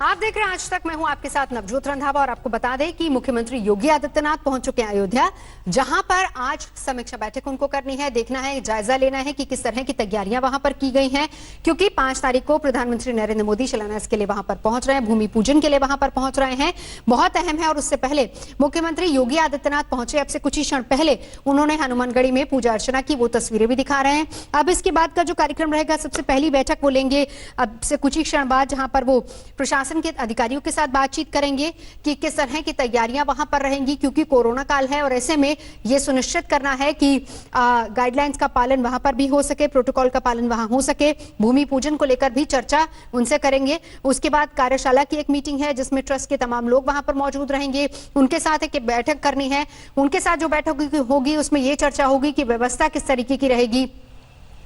आप देख रहे हैं आज तक। मैं हूं आपके साथ नवजोत रंधावा और आपको बता दें कि मुख्यमंत्री योगी आदित्यनाथ पहुंच चुके हैं अयोध्या, जहां पर आज समीक्षा बैठक उनको करनी है। देखना है, जायजा लेना है कि किस तरह की तैयारियां वहां पर की गई हैं, क्योंकि 5 तारीख को प्रधानमंत्री नरेंद्र मोदी शिलान्यास के लिए वहां पर पहुंच रहे हैं, भूमि पूजन के लिए वहां पर पहुंच रहे हैं। बहुत अहम है। और उससे पहले मुख्यमंत्री योगी आदित्यनाथ पहुंचे, अब से कुछ ही क्षण पहले उन्होंने हनुमानगढ़ी में पूजा अर्चना की, वो तस्वीरें भी दिखा रहे हैं। अब इसके बाद का जो कार्यक्रम रहेगा, सबसे पहली बैठक वो लेंगे अब से कुछ ही क्षण बाद, जहां पर वो प्रशासन के अधिकारियों के साथ बातचीत करेंगे कि किस तरह की तैयारियां वहां पर रहेंगी, क्योंकि कोरोना काल है और ऐसे में यह सुनिश्चित करना है कि गाइडलाइंस का पालन वहां पर भी हो सके, प्रोटोकॉल का पालन वहां हो सके। भूमि पूजन को लेकर भी चर्चा उनसे करेंगे। उसके बाद कार्यशाला की एक मीटिंग है जिसमें ट्रस्ट के तमाम लोग वहां पर मौजूद रहेंगे, उनके साथ एक बैठक करनी है। उनके साथ जो बैठक होगी उसमें यह चर्चा होगी कि व्यवस्था किस तरीके की रहेगी।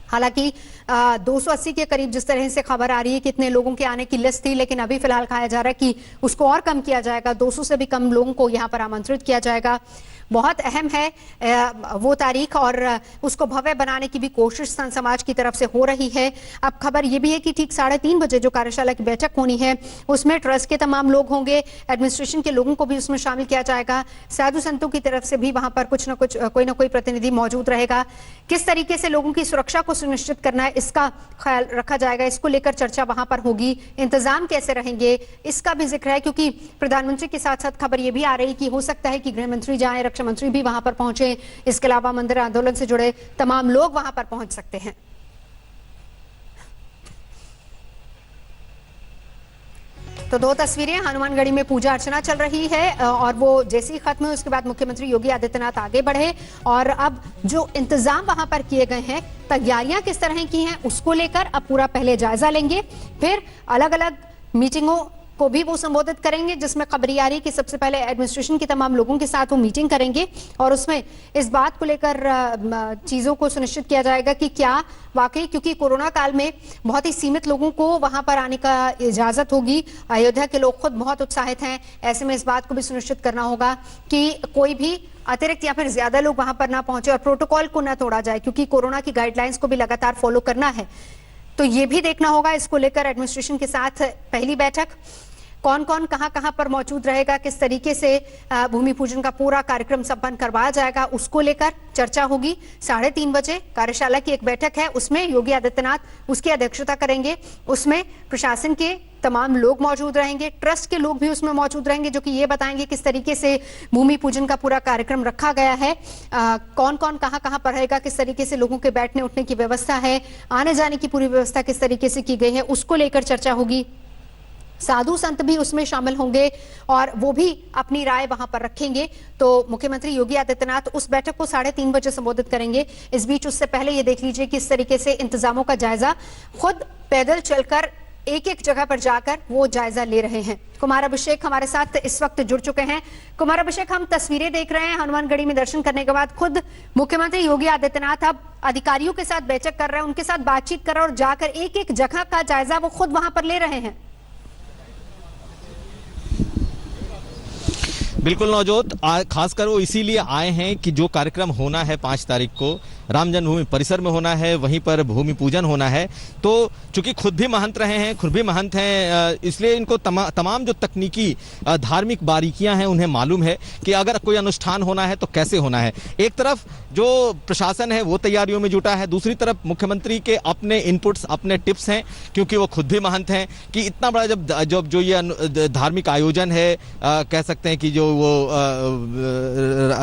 हालांकि 280 के करीब जिस तरह से खबर आ रही है, कितने लोगों के आने की लिस्ट थी, लेकिन अभी फिलहाल कहा जा रहा है कि उसको और कम किया जाएगा, 200 से भी कम लोगों को यहां पर आमंत्रित किया जाएगा। बहुत अहम है वो तारीख और उसको भव्य बनाने की भी कोशिश संत समाज की तरफ से हो रही है। अब खबर यह भी है कि ठीक 3:30 बजे जो कार्यशाला की बैठक होनी है उसमें ट्रस्ट के तमाम लोग होंगे, एडमिनिस्ट्रेशन के लोगों को भी उसमें शामिल किया जाएगा, साधु संतों की तरफ से भी वहां पर कुछ ना कुछ कोई ना कोई प्रतिनिधि मौजूद रहेगा। किस तरीके से लोगों की सुरक्षा को सुनिश्चित करना है इसका ख्याल रखा जाएगा, इसको लेकर चर्चा वहां पर होगी। इंतजाम कैसे रहेंगे इसका भी जिक्र है, क्योंकि प्रधानमंत्री के साथ साथ खबर यह भी आ रही कि हो सकता है कि गृह मंत्री जाएं, रक्षा मंत्री भी वहां पर पहुंचे। इसके अलावा मंदिर आंदोलन से जुड़े तमाम लोग वहां पर पहुंच सकते हैं। तो 2 तस्वीरें, हनुमानगढ़ी में पूजा अर्चना चल रही है और वो जैसे ही खत्म हुई उसके बाद मुख्यमंत्री योगी आदित्यनाथ आगे बढ़े और अब जो इंतजाम वहां पर किए गए हैं, तैयारियां किस तरह की हैं उसको लेकर अब पूरा पहले जायजा लेंगे, फिर अलग अलग मीटिंगों को भी वो संबोधित करेंगे, जिसमें खबरी आ रही कि सबसे पहले एडमिनिस्ट्रेशन के तमाम लोगों के साथ वो मीटिंग करेंगे और उसमें इस बात को लेकर चीजों को सुनिश्चित किया जाएगा कि क्या वाकई, क्योंकि कोरोना काल में बहुत ही सीमित लोगों को वहां पर आने का इजाजत होगी। अयोध्या के लोग खुद बहुत उत्साहित हैं, ऐसे में इस बात को भी सुनिश्चित करना होगा कि कोई भी अतिरिक्त या फिर ज्यादा लोग वहां पर ना पहुंचे और प्रोटोकॉल को ना तोड़ा जाए, क्योंकि कोरोना की गाइडलाइंस को भी लगातार फॉलो करना है। तो ये भी देखना होगा। इसको लेकर एडमिनिस्ट्रेशन के साथ पहली बैठक, कौन कौन कहां पर मौजूद रहेगा, किस तरीके से भूमि पूजन का पूरा कार्यक्रम संपन्न करवाया जाएगा, उसको लेकर चर्चा होगी। 3:30 बजे कार्यशाला की एक बैठक है, उसमें योगी आदित्यनाथ उसकी अध्यक्षता करेंगे। उसमें प्रशासन के तमाम लोग मौजूद रहेंगे, ट्रस्ट के लोग भी उसमें मौजूद रहेंगे, जो कि ये बताएंगे किस तरीके से भूमि पूजन का पूरा कार्यक्रम रखा गया है, कौन कौन कहां पर रहेगा, किस तरीके से लोगों के बैठने उठने की व्यवस्था है, आने जाने की पूरी व्यवस्था किस तरीके से की गई है, उसको लेकर चर्चा होगी। साधु संत भी उसमें शामिल होंगे और वो भी अपनी राय वहां पर रखेंगे। तो मुख्यमंत्री योगी आदित्यनाथ उस बैठक को 3:30 बजे संबोधित करेंगे। इस बीच उससे पहले ये देख लीजिए किस तरीके से इंतजामों का जायजा खुद पैदल चलकर एक एक जगह पर जाकर वो जायजा ले रहे हैं। कुमार अभिषेक हमारे साथ इस वक्त जुड़ चुके हैं। कुमार अभिषेक, हम तस्वीरें देख रहे हैं, हनुमानगढ़ी में दर्शन करने के बाद खुद मुख्यमंत्री योगी आदित्यनाथ अब अधिकारियों के साथ बैठक कर रहे हैं, उनके साथ बातचीत कर रहे हैं और जाकर एक एक जगह का जायजा वो खुद वहां पर ले रहे हैं। बिल्कुल नवजोत, खासकर वो इसीलिए आए हैं कि जो कार्यक्रम होना है 5 तारीख को राम जन्मभूमि परिसर में होना है, वहीं पर भूमि पूजन होना है। तो चूंकि खुद भी महंत रहे हैं, खुद भी महंत हैं, इसलिए इनको तमाम जो तकनीकी धार्मिक बारीकियां हैं उन्हें मालूम है कि अगर कोई अनुष्ठान होना है तो कैसे होना है। एक तरफ जो प्रशासन है वो तैयारियों में जुटा है, दूसरी तरफ मुख्यमंत्री के अपने इनपुट्स, अपने टिप्स हैं, क्योंकि वो खुद भी महंत हैं कि इतना बड़ा जब जो ये धार्मिक आयोजन है, कह सकते हैं कि जो वो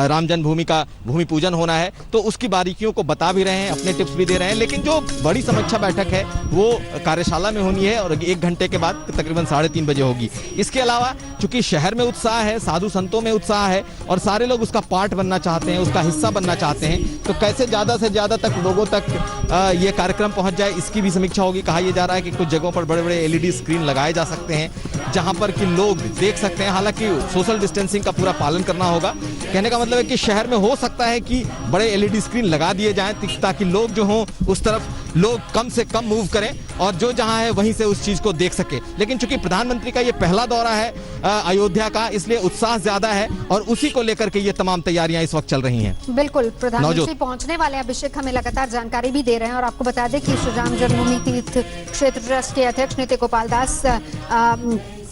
राम जन्मभूमि का भूमि पूजन होना है, तो उसकी बारीकियों को बता भी रहे हैं, अपने टिप्स भी दे रहे हैं। लेकिन जो बड़ी समीक्षा बैठक है वो कार्यशाला में होनी है और 1 घंटे के बाद तकरीबन 3:30 बजे होगी। इसके अलावा चूंकि शहर में उत्साह है, साधु संतों में उत्साह है और सारे लोग उसका पार्ट बनना चाहते हैं, उसका हिस्सा बनना चाहते हैं, तो कैसे ज्यादा से ज्यादा तक लोगों तक ये कार्यक्रम पहुंच जाए, इसकी भी समीक्षा होगी। कहा यह जा रहा है कि कुछ जगहों पर बड़े बड़े LED स्क्रीन लगाए जा सकते हैं जहां पर कि लोग देख सकते हैं। हालांकि सोशल डिस्टेंसिंग का पूरा पालन करना होगा। कहने का मतलब है कि शहर में हो सकता है कि बड़े LED स्क्रीन लगा दिए जाएं ताकि लोग जो हों उस तरफ लोग कम से कम मूव करें और जो जहां है वहीं से उस चीज को देख सके। लेकिन चूंकि प्रधानमंत्री का ये पहला दौरा है अयोध्या का, इसलिए उत्साह ज्यादा है और उसी को लेकर के ये तमाम तैयारियां इस वक्त चल रही हैं। बिल्कुल, प्रधानमंत्री पहुंचने वाले अभिषेक हमें लगातार जानकारी भी दे रहे हैं और आपको बता दें कि श्री राम जन्मभूमि तीर्थ क्षेत्र ट्रस्ट के अध्यक्ष नित्य गोपाल दास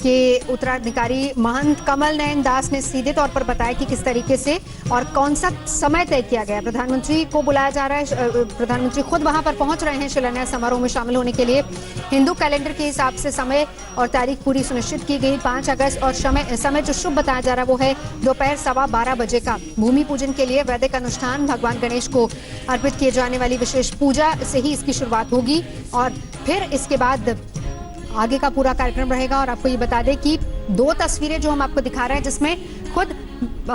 के उत्तराधिकारी महंत कमल नयन दास ने सीधे तौर पर बताया कि किस तरीके से और कौन सा समय तय किया गया। प्रधानमंत्री को बुलाया जा रहा है, प्रधानमंत्री खुद वहां पर पहुंच रहे हैं शिलान्यास समारोह में शामिल होने के लिए। हिंदू कैलेंडर के हिसाब से समय और तारीख पूरी सुनिश्चित की गई 5 अगस्त और समय जो शुभ बताया जा रहा है वो है दोपहर 12:15 बजे का। भूमि पूजन के लिए वैदिक अनुष्ठान, भगवान गणेश को अर्पित किए जाने वाली विशेष पूजा से ही इसकी शुरुआत होगी और फिर इसके बाद आगे का पूरा कार्यक्रम रहेगा। और आपको ये बता दें कि 2 तस्वीरें जो हम आपको दिखा रहे हैं जिसमें खुद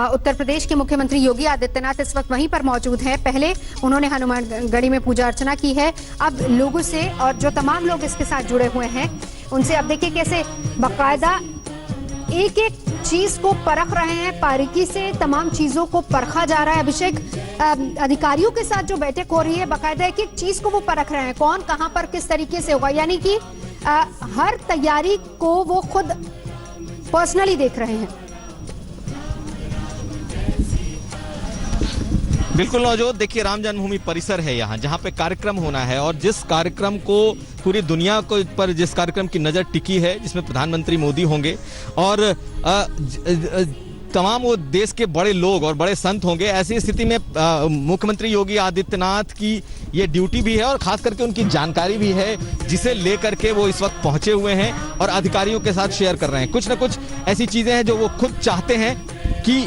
उत्तर प्रदेश के मुख्यमंत्री योगी आदित्यनाथ इस वक्त वहीं पर मौजूद हैं। पहले उन्होंने हनुमानगढ़ी में पूजा अर्चना की है। अब लोगों से और जो तमाम लोग इसके साथ जुड़े हुए हैं उनसे अब देखिए कैसे बाकायदा एक एक चीज को परख रहे हैं, बारीकी से तमाम चीजों को परखा जा रहा है। अभिषेक, अधिकारियों के साथ जो बैठक हो रही है बाकायदा एक एक चीज को वो परख रहे हैं, कौन कहां पर किस तरीके से होगा, यानी कि हर तैयारी को वो खुद पर्सनली देख रहे हैं। बिल्कुल नौजोत, देखिए राम जन्मभूमि परिसर है यहाँ जहाँ पे कार्यक्रम होना है और जिस कार्यक्रम को पूरी दुनिया को पर जिस कार्यक्रम की नजर टिकी है, जिसमें प्रधानमंत्री मोदी होंगे और तमाम वो देश के बड़े लोग और बड़े संत होंगे। ऐसी स्थिति में मुख्यमंत्री योगी आदित्यनाथ की ये ड्यूटी भी है और खास करके उनकी जानकारी भी है जिसे लेकर के वो इस वक्त पहुंचे हुए हैं और अधिकारियों के साथ शेयर कर रहे हैं। कुछ ना कुछ ऐसी चीजें हैं जो वो खुद चाहते हैं कि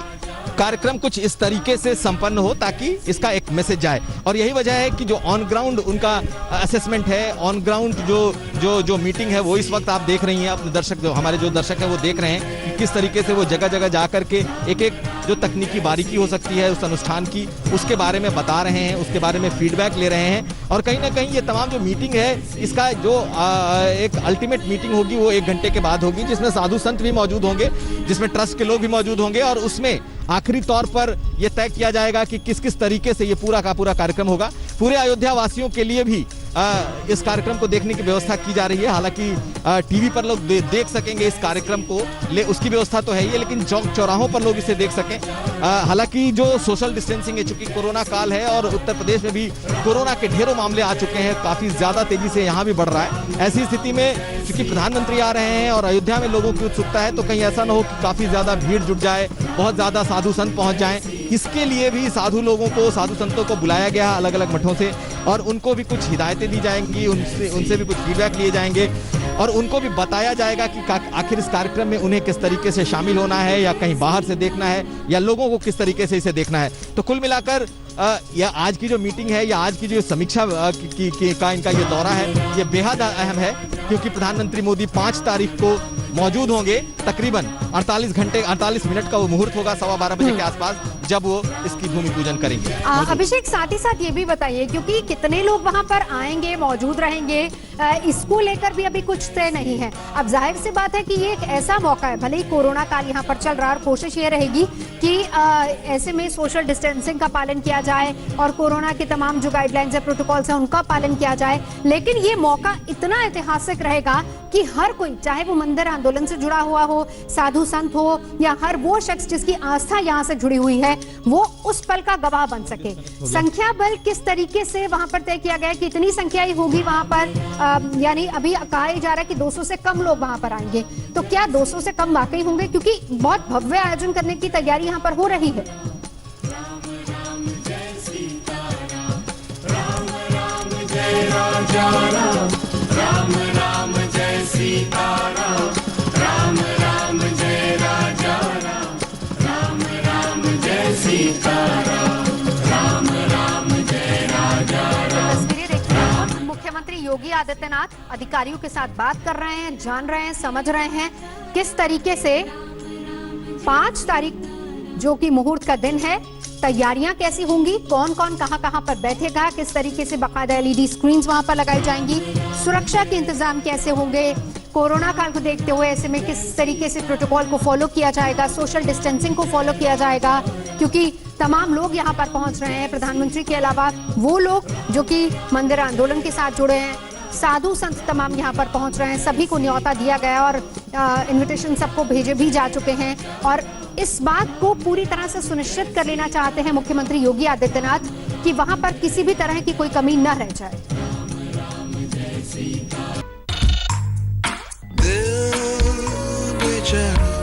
कार्यक्रम कुछ इस तरीके से संपन्न हो ताकि इसका एक मैसेज जाए और यही वजह है कि जो ऑन ग्राउंड उनका असेसमेंट है, ऑन ग्राउंड जो मीटिंग है वो इस वक्त आप देख रही हैं। अपने दर्शक जो हमारे जो दर्शक हैं वो देख रहे हैं कि किस तरीके से वो जगह जगह जा करके एक एक जो तकनीकी बारीकी हो सकती है उस अनुष्ठान की उसके बारे में बता रहे हैं, उसके बारे में फीडबैक ले रहे हैं और कहीं ना कहीं ये तमाम जो मीटिंग है इसका जो एक अल्टीमेट मीटिंग होगी वो 1 घंटे के बाद होगी जिसमें साधु संत भी मौजूद होंगे, जिसमें ट्रस्ट के लोग भी मौजूद होंगे और उसमें आखिरी तौर पर यह तय किया जाएगा कि किस किस तरीके से ये पूरा का पूरा कार्यक्रम होगा। पूरे अयोध्या वासियों के लिए भी इस कार्यक्रम को देखने की व्यवस्था की जा रही है। हालांकि टीवी पर लोग देख सकेंगे इस कार्यक्रम को, उसकी व्यवस्था तो है ही, लेकिन चौक चौराहों पर लोग इसे देख सकें। हालांकि जो सोशल डिस्टेंसिंग है, चूंकि कोरोना काल है और उत्तर प्रदेश में भी कोरोना के ढेरों मामले आ चुके हैं, काफी ज्यादा तेजी से यहाँ भी बढ़ रहा है। ऐसी स्थिति में चूंकि प्रधानमंत्री आ रहे हैं और अयोध्या में लोगों की उत्सुकता है तो कहीं ऐसा न हो कि काफी ज्यादा भीड़ जुट जाए, बहुत ज्यादा साधु संत पहुंच जाएं। इसके लिए भी साधु लोगों को, साधु संतों को बुलाया गया अलग अलग मठों से और उनको भी कुछ हिदायतें दी जाएंगी, उनसे भी कुछ फीडबैक लिए जाएंगे और उनको भी बताया जाएगा कि आखिर इस कार्यक्रम में उन्हें किस तरीके से शामिल होना है या कहीं बाहर से देखना है या लोगों को किस तरीके से इसे देखना है। तो कुल मिलाकर या आज की जो मीटिंग है या आज की जो समीक्षा का इनका ये दौरा है ये बेहद अहम है क्योंकि प्रधानमंत्री मोदी 5 तारीख को मौजूद होंगे। तकरीबन 48 मिनट का वो मुहूर्त होगा 12:15 बजे के आसपास जब वो इसकी भूमि पूजन करेंगे। अभिषेक, साथ ही साथ ये भी बताइए क्योंकि कितने लोग वहां पर आएंगे, मौजूद रहेंगे, इसको लेकर भी अभी कुछ तय नहीं है। अब जाहिर सी बात है कि ये एक ऐसा मौका है, भले ही कोरोना काल यहाँ पर चल रहा है और कोशिश ये रहेगी कि ऐसे में सोशल डिस्टेंसिंग का पालन किया जाए और कोरोना के तमाम जो गाइडलाइंस है, प्रोटोकॉल्स है उनका पालन किया जाए, लेकिन ये मौका इतना ऐतिहासिक रहेगा कि हर कोई, चाहे वो मंदिर आंदोलन से जुड़ा हुआ हो, साधु संत हो या हर वो शख्स जिसकी आस्था यहाँ से जुड़ी हुई है, वो उस पल का गवाह बन सके। संख्या बल किस तरीके से वहां पर तय किया गया है, कितनी संख्या ही होगी वहां पर, यानी अभी कहा जा रहा है कि 200 से कम लोग वहां पर आएंगे, तो क्या 200 से कम वाकई होंगे? क्योंकि बहुत भव्य आयोजन करने की तैयारी यहाँ पर हो रही है। राम राम जय सीताराम, राम राम जय राजा राम, राम राम जय सीताराम, राम राम जय राजा राम। तस्वीरें देखिए, मुख्यमंत्री योगी आदित्यनाथ अधिकारियों के साथ बात कर रहे हैं, जान रहे हैं, समझ रहे हैं किस तरीके से 5 तारीख जो कि मुहूर्त का दिन है, तैयारियां कैसी होंगी, कौन कौन कहां पर बैठेगा, किस तरीके से बाकायदा LED स्क्रीन्स वहां पर लगाई जाएंगी, सुरक्षा के इंतजाम कैसे होंगे, कोरोना काल को देखते हुए ऐसे में किस तरीके से प्रोटोकॉल को फॉलो किया जाएगा, सोशल डिस्टेंसिंग को फॉलो किया जाएगा, क्योंकि तमाम लोग यहां पर पहुंच रहे हैं। प्रधानमंत्री के अलावा वो लोग जो कि मंदिर आंदोलन के साथ जुड़े हैं, साधु संत तमाम यहाँ पर पहुंच रहे हैं, सभी को न्योता दिया गया और इनविटेशन सबको भेजे भी जा चुके हैं और इस बात को पूरी तरह से सुनिश्चित कर लेना चाहते हैं मुख्यमंत्री योगी आदित्यनाथ कि वहां पर किसी भी तरह की कोई कमी न रह जाए। दिल चेहरा।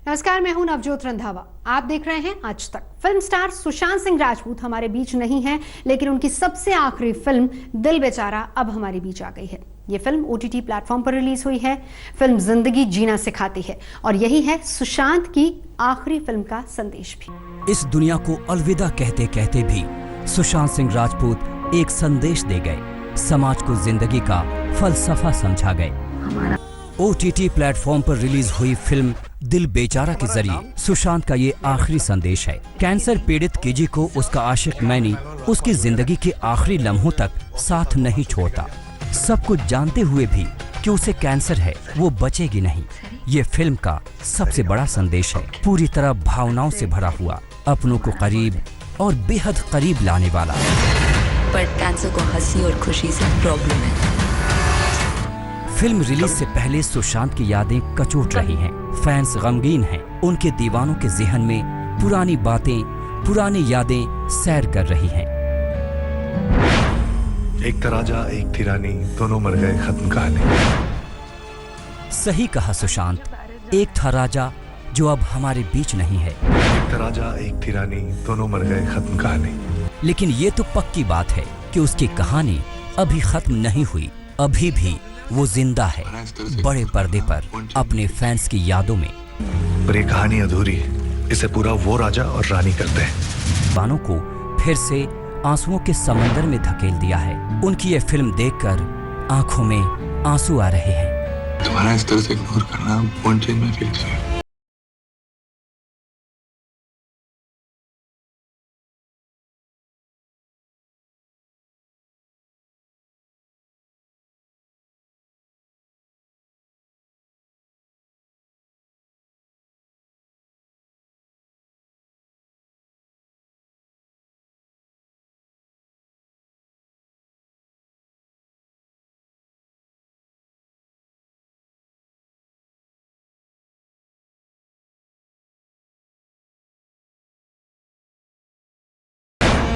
नमस्कार, मैं हूं नवजोत रंधावा। आप देख रहे हैं आज तक। फिल्म स्टार सुशांत सिंह राजपूत हमारे बीच नहीं है, लेकिन उनकी सबसे आखिरी फिल्म दिल बेचारा अब हमारे बीच आ गई है। ये फिल्म OTT प्लेटफॉर्म पर रिलीज हुई है। फिल्म जिंदगी जीना सिखाती है और यही है सुशांत की आखिरी फिल्म का संदेश भी। इस दुनिया को अलविदा कहते कहते भी सुशांत सिंह राजपूत एक संदेश दे गए, समाज को जिंदगी का फलसफा समझा गए। OTT प्लेटफॉर्म पर रिलीज हुई फिल्म दिल बेचारा के जरिए सुशांत का ये आखिरी संदेश है। कैंसर पीड़ित किजी को उसका आशिक मैनी उसकी जिंदगी के आखिरी लम्हों तक साथ नहीं छोड़ता। सब कुछ जानते हुए भी कि उसे कैंसर है, वो बचेगी नहीं। ये फिल्म का सबसे बड़ा संदेश है, पूरी तरह भावनाओं से भरा हुआ, अपनों को करीब और बेहद करीब लाने वाला। पर कैंसर को हंसी और खुशी से प्रॉब्लम है। फिल्म रिलीज से पहले सुशांत की यादें कचोट रही हैं। फैंस गमगीन हैं। उनके दीवानों के ज़हन में पुरानी बातें, पुरानी यादें सैर कर रही हैं। एक था राजा, एक थी रानी, दोनों मर गए, खत्म कहानी। सही कहा सुशांत, एक था राजा जो अब हमारे बीच नहीं है। एक था राजा, एक थी रानी, दोनों मर गए, खत्म कहानी। लेकिन ये तो पक्की बात है कि उसकी कहानी अभी खत्म नहीं हुई। अभी भी वो जिंदा है, बड़े पर्दे पर अपने फैंस की यादों में। पर ये कहानी अधूरी है, इसे पूरा वो राजा और रानी करते हैं। बानों को फिर से आंसुओं के समंदर में धकेल दिया है। उनकी ये फिल्म देखकर आंखों में आंसू आ रहे हैं। तुम्हारा इस तरह से इग्नोर करना won't change my feelings for you.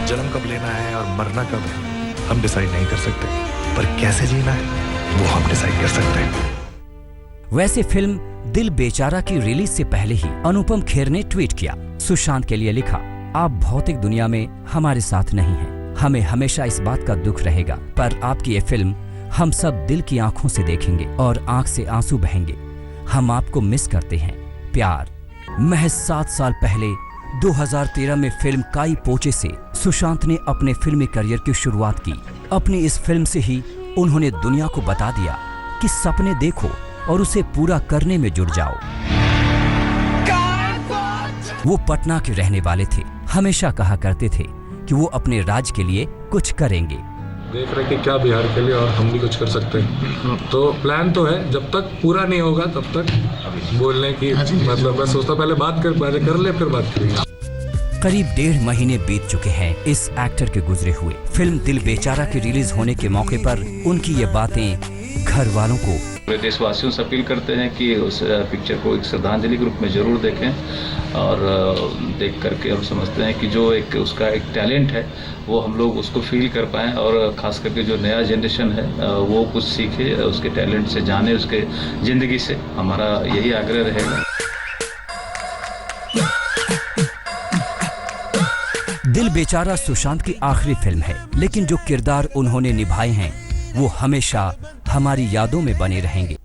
जन्म कब लेना है और मरना कब है हम डिसाइड नहीं कर सकते, पर कैसे जीना है वो हम डिसाइड कर सकते हैं। वैसे फिल्म दिल बेचारा की रिलीज से पहले ही अनुपम खेर ने ट्वीट किया, सुशांत के लिए लिखा, आप भौतिक दुनिया में हमारे साथ नहीं हैं। हमें हमेशा इस बात का दुख रहेगा, पर आपकी ये फिल्म हम सब दिल की आंखों से देखेंगे और आंख से आंसू बहेंगे। हम आपको मिस करते हैं। प्यार। महज 7 साल पहले 2013 में फिल्म काई पोचे से सुशांत ने अपने फिल्मी करियर की शुरुआत की। अपनी इस फिल्म से ही उन्होंने दुनिया को बता दिया कि सपने देखो और उसे पूरा करने में जुट जाओ। वो पटना के रहने वाले थे। हमेशा कहा करते थे कि वो अपने राज्य के लिए कुछ करेंगे। देख रहे कि क्या बिहार के लिए और हम भी कुछ कर सकते हैं। तो प्लान तो है, जब तक पूरा नहीं होगा तब तक बोलने की मतलब मैं सोचता पहले बात कर ले फिर बात करेंगे। करीब 1.5 महीने बीत चुके हैं इस एक्टर के गुजरे हुए। फिल्म दिल बेचारा के रिलीज होने के मौके पर उनकी ये बातें घर वालों को, पूरे देशवासियों से अपील करते हैं कि उस पिक्चर को एक श्रद्धांजलि के रूप में ज़रूर देखें और देख करके हम समझते हैं कि जो एक उसका एक टैलेंट है वो हम लोग उसको फील कर पाएँ और ख़ास करके जो नया जनरेशन है वो कुछ सीखे, उसके टैलेंट से जाने, उसके ज़िंदगी से। हमारा यही आग्रह रहेगा। दिल बेचारा सुशांत की आखिरी फिल्म है, लेकिन जो किरदार उन्होंने निभाए हैं वो हमेशा हमारी यादों में बने रहेंगे।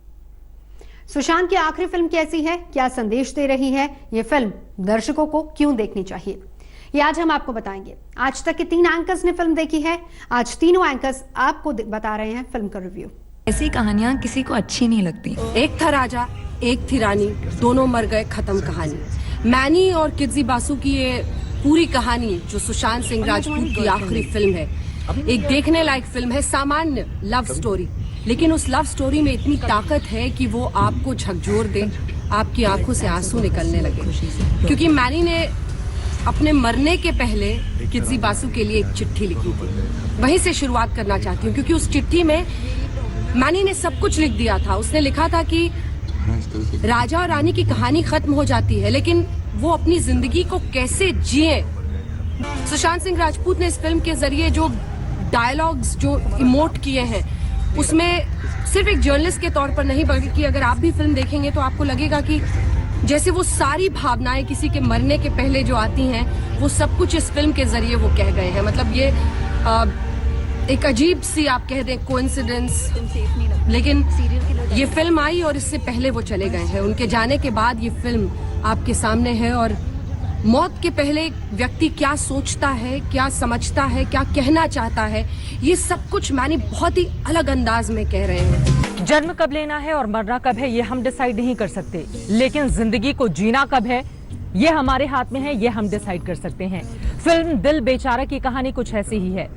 सुशांत की आखिरी फिल्म कैसी है, क्या संदेश दे रही है, ये फिल्म दर्शकों को क्यों देखनी चाहिए, ये आज हम आपको बताएंगे। आज तक के 3 एंकर्स ने फिल्म देखी है। आज तीनों एंकर्स आपको बता रहे हैं फिल्म का रिव्यू। ऐसी कहानियाँ किसी को अच्छी नहीं लगती। एक था राजा, एक थी रानी, दोनों मर गए, खत्म कहानी। मैनी और किड्जी बासु की ये पूरी कहानी जो सुशांत सिंह राजपूत की आखिरी फिल्म है, एक देखने लायक फिल्म है। सामान्य लव स्टोरी, लेकिन उस लव स्टोरी में इतनी ताकत है कि वो आपको झकझोर दे, आपकी आंखों से आंसू निकलने लगे। क्योंकि मैनी ने अपने मरने के पहले किड्जी बासु के लिए एक चिट्ठी लिखी थी। वहीं से शुरुआत करना चाहती हूँ, क्योंकि उस चिट्ठी में मैनी ने सब कुछ लिख दिया था। उसने लिखा था कि राजा और रानी की कहानी खत्म हो जाती है, लेकिन वो अपनी जिंदगी को कैसे जिए। सुशांत सिंह राजपूत ने इस फिल्म के जरिए जो डायलॉग्स, जो इमोट किए हैं, उसमें सिर्फ एक जर्नलिस्ट के तौर पर नहीं, बल्कि अगर आप भी फिल्म देखेंगे तो आपको लगेगा कि जैसे वो सारी भावनाएं किसी के मरने के पहले जो आती हैं, वो सब कुछ इस फिल्म के जरिए वो कह गए हैं। मतलब ये एक अजीब सी आप कह दें कोइंसिडेंस, लेकिन ये फिल्म आई और इससे पहले वो चले गए हैं। उनके जाने के बाद ये फिल्म आपके सामने है और मौत के पहले एक व्यक्ति क्या सोचता है, क्या समझता है, क्या कहना चाहता है, ये सब कुछ मैंने बहुत ही अलग अंदाज में कह रहे हैं। जन्म कब लेना है और मरना कब है ये हम डिसाइड नहीं कर सकते, लेकिन जिंदगी को जीना कब है ये हमारे हाथ में है, ये हम डिसाइड कर सकते हैं। फिल्म दिल बेचारा की कहानी कुछ ऐसी ही है।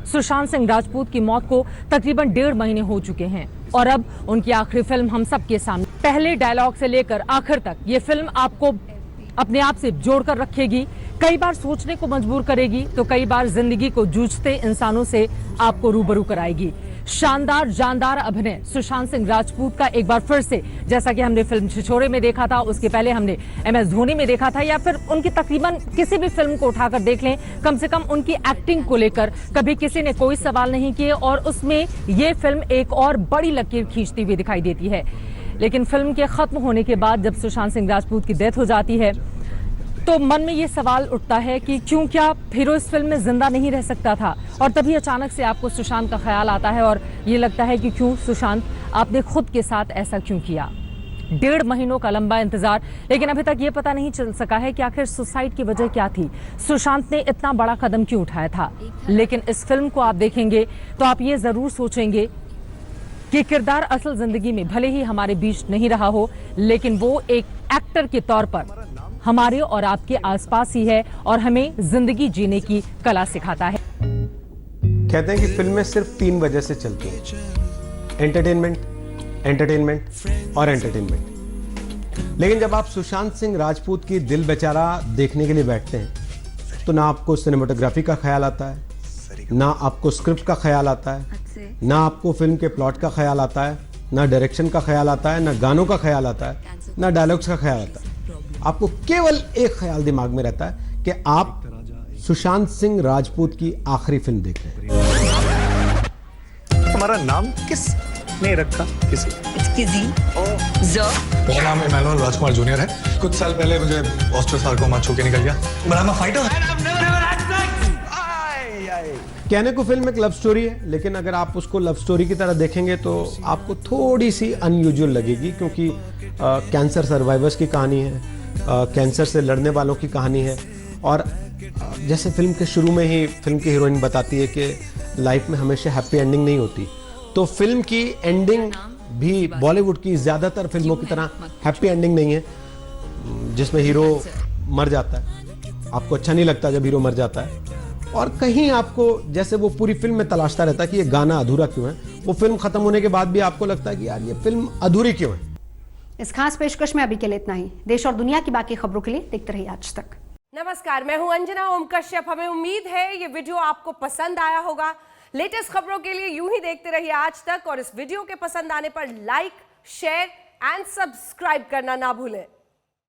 सुशांत सिंह राजपूत की मौत को तकरीबन 1.5 महीने हो चुके हैं और अब उनकी आखिरी फिल्म हम सबके सामने। पहले डायलॉग से लेकर आखिर तक ये फिल्म आपको अपने आप से जोड़कर रखेगी, कई बार सोचने को मजबूर करेगी तो कई बार जिंदगी को जूझते इंसानों से आपको रूबरू कराएगी। शानदार जानदार अभिनय सुशांत सिंह राजपूत का एक बार फिर से, जैसा कि हमने फिल्म छिछोरे में देखा था, उसके पहले हमने MS धोनी में देखा था, या फिर उनकी तकरीबन किसी भी फिल्म को उठाकर देख लें, कम से कम उनकी एक्टिंग को लेकर कभी किसी ने कोई सवाल नहीं किए और उसमें ये फिल्म एक और बड़ी लकीर खींचती हुई दिखाई देती है। लेकिन फिल्म के खत्म होने के बाद जब सुशांत सिंह राजपूत की डेथ हो जाती है तो मन में ये सवाल उठता है कि क्यों क्या हीरो इस फिल्म में जिंदा नहीं रह सकता था, और तभी अचानक से आपको सुशांत का ख्याल आता है और ये लगता है कि क्यों सुशांत आपने खुद के साथ ऐसा क्यों किया। 1.5 महीनों का लंबा इंतजार, लेकिन अभी तक ये पता नहीं चल सका है कि आखिर सुसाइड की वजह क्या थी, सुशांत ने इतना बड़ा कदम क्यों उठाया था। लेकिन इस फिल्म को आप देखेंगे तो आप ये जरूर सोचेंगे कि किरदार असल जिंदगी में भले ही हमारे बीच नहीं रहा हो, लेकिन वो एक एक्टर के तौर पर हमारे और आपके आसपास ही है और हमें जिंदगी जीने की कला सिखाता है। कहते हैं कि फिल्में सिर्फ 3 वजह से चलती हैं, एंटरटेनमेंट, एंटरटेनमेंट और एंटरटेनमेंट। लेकिन जब आप सुशांत सिंह राजपूत की दिल बेचारा देखने के लिए बैठते हैं तो ना आपको सिनेमेटोग्राफी का ख्याल आता है, ना आपको स्क्रिप्ट का ख्याल आता है, ना आपको फिल्म के प्लॉट का ख्याल आता है, ना डायरेक्शन का ख्याल आता है, ना गानों का ख्याल आता है, ना डायलॉग्स का ख्याल आता है। आपको केवल एक ख्याल दिमाग में रहता है कि आप सुशांत सिंह राजपूत की आखिरी फिल्म देख रहे हैं। हमारा नाम किसने रखा? मेरा नाम इमैनुअल राजकुमार जूनियर है। कुछ साल पहले मुझे ऑस्ट्रोसार्कोमा छू के निकल गया। But I'm a fighter. कहने को फिल्म एक लव स्टोरी है, लेकिन अगर आप उसको लव स्टोरी की तरह देखेंगे तो आपको थोड़ी सी अनयूजुअल लगेगी, क्योंकि कैंसर सर्वाइवर्स की कहानी है, कैंसर से लड़ने वालों की कहानी है। और जैसे फिल्म के शुरू में ही फिल्म की हीरोइन बताती है कि लाइफ में हमेशा हैप्पी एंडिंग नहीं होती, तो फिल्म की एंडिंग भी बॉलीवुड की ज़्यादातर फिल्मों की तरह हैप्पी एंडिंग नहीं है, जिसमें हीरो मर जाता है। आपको अच्छा नहीं लगता जब हीरो मर जाता है, और कहीं आपको जैसे वो पूरी फिल्म में तलाशता रहता है कि ये गाना अधूरा क्यों है। वो फिल्म खत्म होने के बाद भी आपको लगता है कि यार ये फिल्म अधूरी क्यों है। इस खास पेशकश में अभी के लिए इतना ही। देश और दुनिया की बाकी खबरों के लिए देखते रहिए आज तक। नमस्कार, मैं हूं अंजना ओम कश्यप। हमें उम्मीद है ये वीडियो आपको पसंद आया होगा। लेटेस्ट खबरों के लिए यूं ही देखते रहिए आज तक, और इस वीडियो के पसंद आने पर लाइक, शेयर एंड सब्सक्राइब करना ना भूलें।